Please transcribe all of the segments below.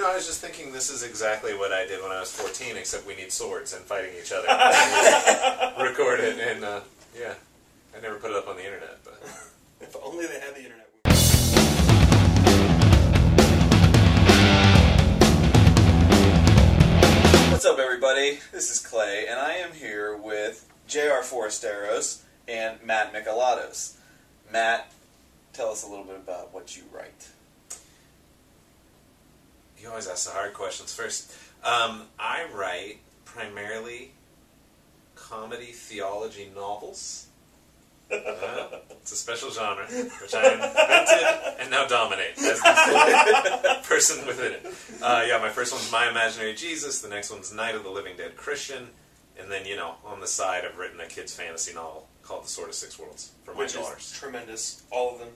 I was just thinking this is exactly what I did when I was 14, except we need swords and fighting each other. And we record it, and yeah, I never put it up on the internet. But if only they had the internet. What's up, everybody? This is Clay, and I am here with JR Forasteros and Matt Mikalatos. Matt, tell us a little bit about what you write. You always ask the hard questions first. I write primarily comedy theology novels. It's a special genre, which I invented and now dominate as the person within it. Yeah, my first one's My Imaginary Jesus, the next one's Night of the Living Dead Christian, and then, on the side I've written a kid's fantasy novel called The Sword of Six Worlds for my daughters. Which is tremendous, all of them.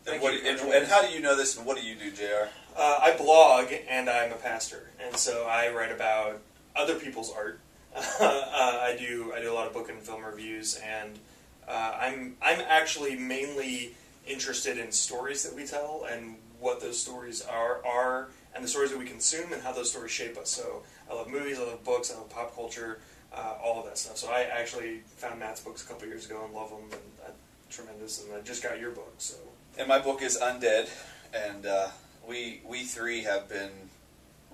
And how do you know this, and what do you do, JR? I blog, and I'm a pastor, and so I write about other people's art. I do a lot of book and film reviews, and I'm actually mainly interested in stories that we tell and what those stories are, and the stories that we consume and how those stories shape us. So I love movies, I love books, I love pop culture, all of that stuff. So I actually found Matt's books a couple years ago and love them, and tremendous. And I just got your book, so. And my book is Undead, and we three have been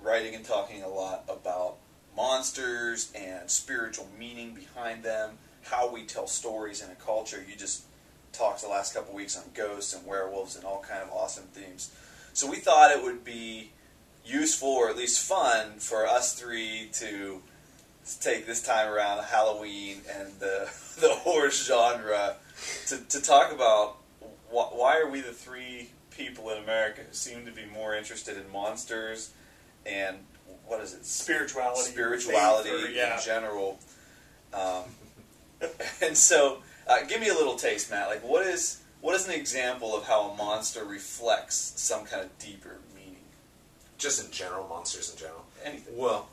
writing and talking a lot about monsters and spiritual meaning behind them, how we tell stories in a culture. You just talked the last couple weeks on ghosts and werewolves and all kind of awesome themes. So we thought it would be useful, or at least fun, for us three to take this time around Halloween and the horror genre to talk about why are we the three people in America who seem to be more interested in monsters and, what is it? Spirituality in general. And so, give me a little taste, Matt. Like, what is an example of how a monster reflects some kind of deeper meaning? Just in general, monsters in general? Anything. Well,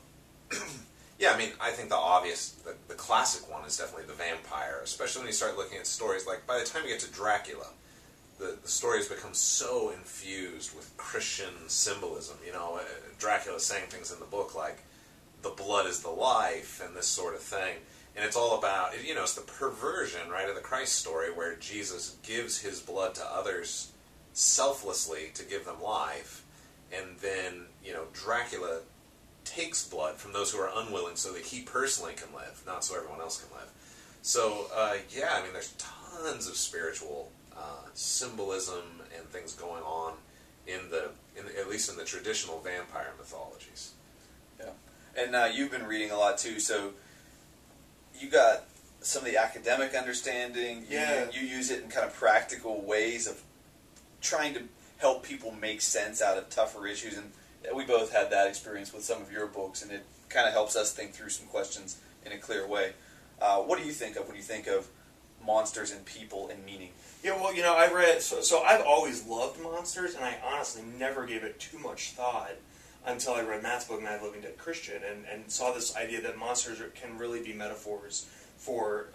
yeah, I mean, I think the classic one is definitely the vampire, especially when you start looking at stories. Like, by the time you get to Dracula, the stories become so infused with Christian symbolism. Dracula saying things in the book like, the blood is the life, and this sort of thing. And it's all about, it's the perversion, right, of the Christ story where Jesus gives his blood to others selflessly to give them life. And then, Dracula takes blood from those who are unwilling so that he personally can live, not so everyone else can live. So, yeah, I mean, there's tons of spiritual symbolism and things going on at least in the traditional vampire mythologies. Yeah. And you've been reading a lot, too, so you got some of the academic understanding. Yeah. You use it in kind of practical ways of trying to help people make sense out of tougher issues. And we both had that experience with some of your books, and it kind of helps us think through some questions in a clear way. What do you think of when you think of monsters and people and meaning? Yeah, well, I read, so I've always loved monsters, and I honestly never gave it too much thought until I read Matt's book, Night of the Living Dead Christian, and saw this idea that monsters can really be metaphors for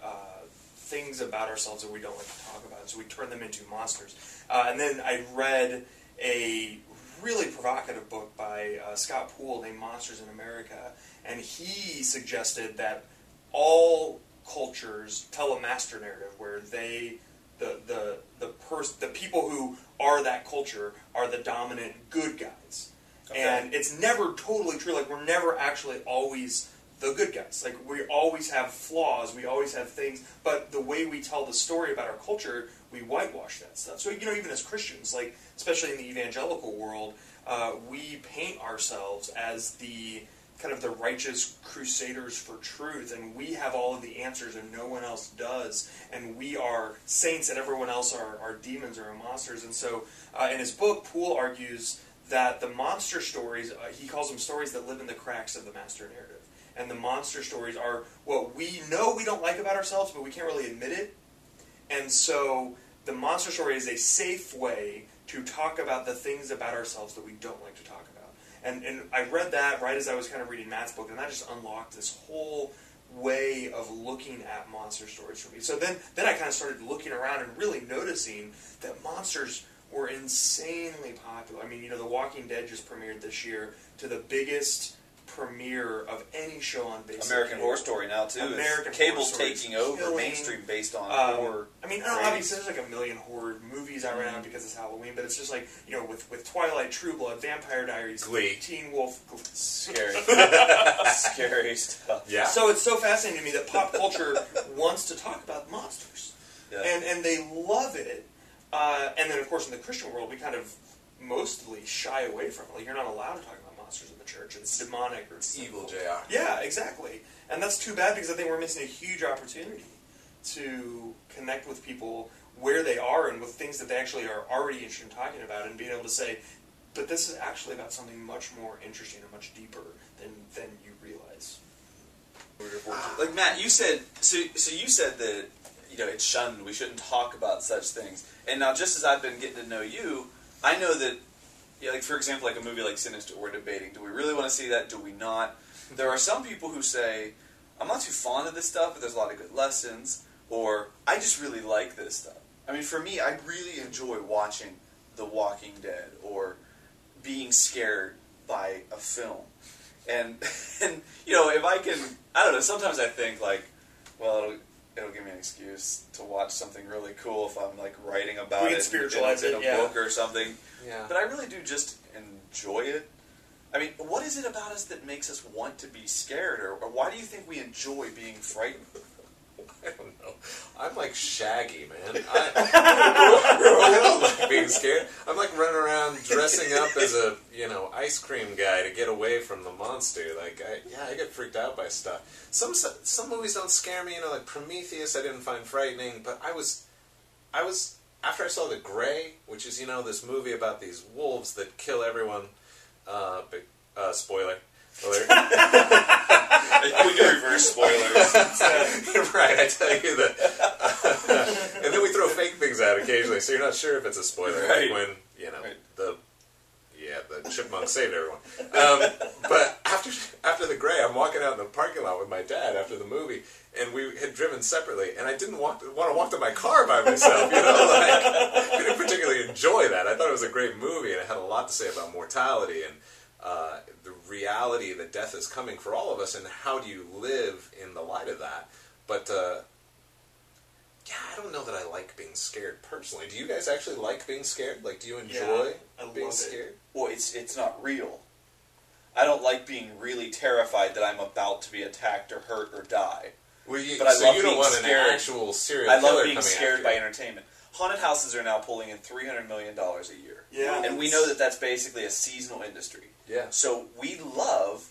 things about ourselves that we don't like to talk about, so we turn them into monsters. And then I read a really provocative book by Scott Poole named Monsters in America, and he suggested that all cultures tell a master narrative where the people who are that culture are the dominant good guys. Okay. And it's never totally true. Like, we're never actually always the good guys. Like, we always have flaws. We always have things. But the way we tell the story about our culture, we whitewash that stuff. So, even as Christians, like, especially in the evangelical world, we paint ourselves as the kind of the righteous crusaders for truth, and we have all of the answers and no one else does, and we are saints and everyone else are demons or monsters. And so in his book, Poole argues that the monster stories, he calls them stories that live in the cracks of the master narrative. And the monster stories are what we know we don't like about ourselves, but we can't really admit it. And so the monster story is a safe way to talk about the things about ourselves that we don't like to talk about. And I read that right as I was kind of reading Matt's book, and that just unlocked this whole way of looking at monster stories for me. So then I kind of started looking around and really noticing that monsters were insanely popular. I mean, you know, The Walking Dead just premiered this year to the biggest premiere of any show on basic American cable. Horror Story now too. American Cable's Horror Story taking is over killing. mainstream based on horror. I mean, ratings. obviously there's like a million horror movies out right now because it's Halloween, but it's just like, you know, with Twilight, True Blood, Vampire Diaries, Glee. Teen Wolf, Scary. Scary stuff. Yeah. So it's so fascinating to me that pop culture wants to talk about monsters, Yeah. and they love it. And then of course in the Christian world we kind of mostly shy away from it. Like, you're not allowed to talk about monsters in the church. It's demonic or it's Evil, sinful. JR. Yeah, exactly. And that's too bad because I think we're missing a huge opportunity to connect with people where they are and with things that they actually are already interested in talking about, and being able to say, but this is actually about something much more interesting and much deeper than you realize. Like Matt, you said so you said that, you know, it's shunned. We shouldn't talk about such things. And now, just as I've been getting to know you, I know that, yeah, like for example, like a movie like Sinister, we're debating: do we really want to see that? Do we not? There are some people who say, I'm not too fond of this stuff, but there's a lot of good lessons, or I just really like this stuff. I mean, for me, I really enjoy watching The Walking Dead or being scared by a film. And you know, if I can, I don't know, sometimes I think like, well, it'll give me an excuse to watch something really cool if I'm like writing about We can it spiritualize in it, a yeah. book or something. Yeah. But I really do just enjoy it. I mean, what is it about us that makes us want to be scared, or why do you think we enjoy being frightened? I don't know. I'm like Shaggy, man. I don't like being scared. I'm like running around dressing up as a, you know, ice cream guy to get away from the monster. Like, I get freaked out by stuff. Some movies don't scare me. You know, like Prometheus, I didn't find frightening, but I was after I saw The Grey, which is, you know, this movie about these wolves that kill everyone. Spoiler alert. We can reverse spoilers. Right, I tell you that. And then we throw fake things out occasionally, so you're not sure if it's a spoiler. Right. Like when, you know, Right. the chipmunk saved everyone. But after The Grey, I'm walking out in the parking lot with my dad after the movie, and we had driven separately, and I didn't want to walk to my car by myself, you know? Like, I didn't particularly enjoy that. I thought it was a great movie, and it had a lot to say about mortality and the reality that death is coming for all of us, and how do you live in the light of that. But, yeah, I don't know that I like being scared personally. Do you guys actually like being scared? Like, do you enjoy being scared? Well, it's not real. I don't like being really terrified that I'm about to be attacked or hurt or die. Well, But I so love you don't being want scared. an actual serial I killer love being coming scared after by you. entertainment. Haunted houses are now pulling in $300 million a year. Yeah. And we know that that's basically a seasonal industry. Yeah. So we love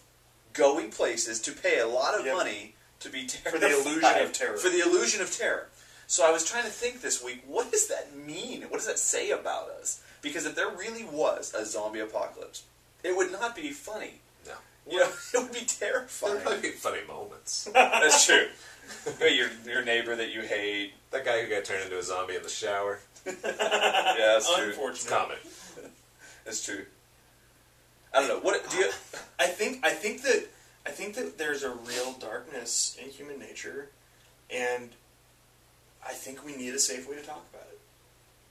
going places to pay a lot of Yep. money to be terrified. For the illusion of terror. For the illusion of terror. So I was trying to think this week, what does that mean? What does that say about us? Because if there really was a zombie apocalypse, it would not be funny. No. You know, it would be There terrifying. might be funny moments. That's true. Your neighbor that you hate. That guy who got turned into a zombie in the shower. Yeah, that's true. Unfortunately. It's common. That's true. I don't know. What do you? I think that there's a real darkness in human nature, and I think we need a safe way to talk about it.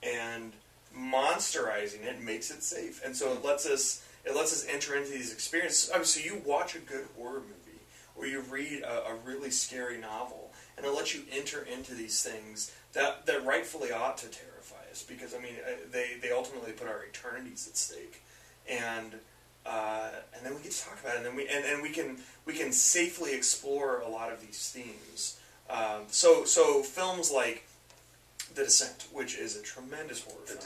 And monsterizing it makes it safe, and so it lets us enter into these experiences. I mean, so you watch a good horror movie, or you read a really scary novel, and it lets you enter into these things that rightfully ought to terrify us, because I mean they ultimately put our eternities at stake, and then we get to talk about it, and then we can safely explore a lot of these themes. So films like The Descent, which is a tremendous horror film. The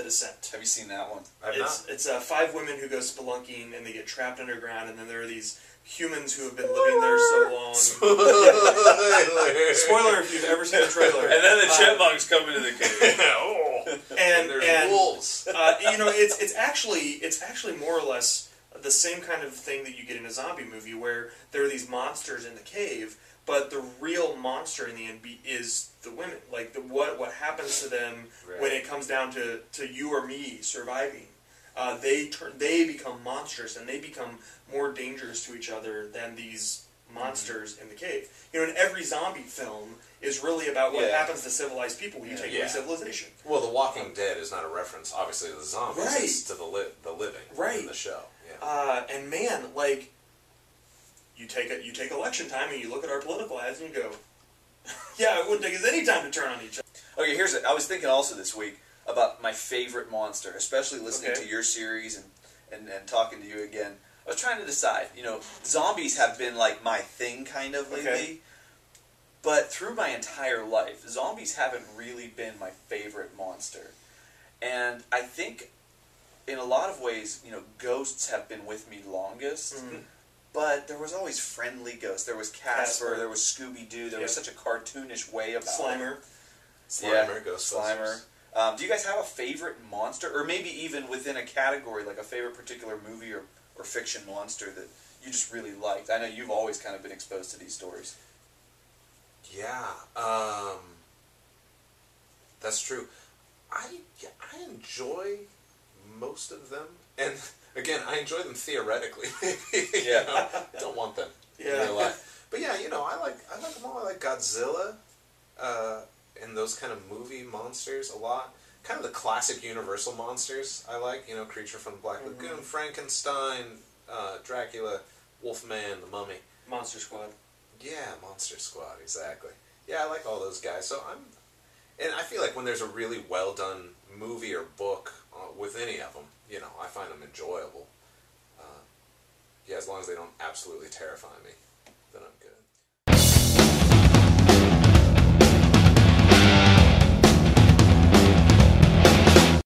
Descent. Have you seen that one? I've not. It's 5 women who go spelunking, and they get trapped underground, and then there are these humans who have been living there so long. Spoiler if you've ever seen the trailer. And then the chipmunks come into the cave. And there's wolves. You know, it's actually more or less the same kind of thing that you get in a zombie movie, where there are these monsters in the cave, but the real monster in the end is the women. Like what happens to them when it comes down to you or me surviving. They become monstrous, and they become more dangerous to each other than these monsters in the cave. You know, and every zombie film is really about what happens to civilized people when you take away civilization. Well, The Walking Dead is not a reference, obviously, to the zombies. Right. It's to the living in the show. Yeah. And man, like, you take election time and you look at our political ads and you go, yeah, it wouldn't take us any time to turn on each other. Okay, I was thinking also this week about my favorite monster, especially listening to your series and talking to you again. I was trying to decide, you know, zombies have been like my thing kind of lately, but through my entire life, zombies haven't really been my favorite monster. And I think in a lot of ways, you know, ghosts have been with me longest, but there was always friendly ghosts. There was Casper, there was Scooby-Doo, there was such a cartoonish way about Slimer. Slimer, Ghostbusters. Slimer. Do you guys have a favorite monster, or maybe even within a category, like a favorite particular movie or fiction monster that you just really liked? I know you've always kind of been exposed to these stories. Yeah, that's true. I enjoy most of them, and again, I enjoy them theoretically. You know, don't want them in real life. But yeah, you know, I like them all. I like Godzilla, and those kind of movie monsters a lot. Kind of the classic Universal monsters I like. You know, Creature from the Black Lagoon, Frankenstein, Dracula, Wolfman, the Mummy. Monster Squad. Yeah, Monster Squad, exactly. Yeah, I like all those guys. So and I feel like when there's a really well done movie or book with any of them, you know, I find them enjoyable. Yeah, as long as they don't absolutely terrify me, then I'm good.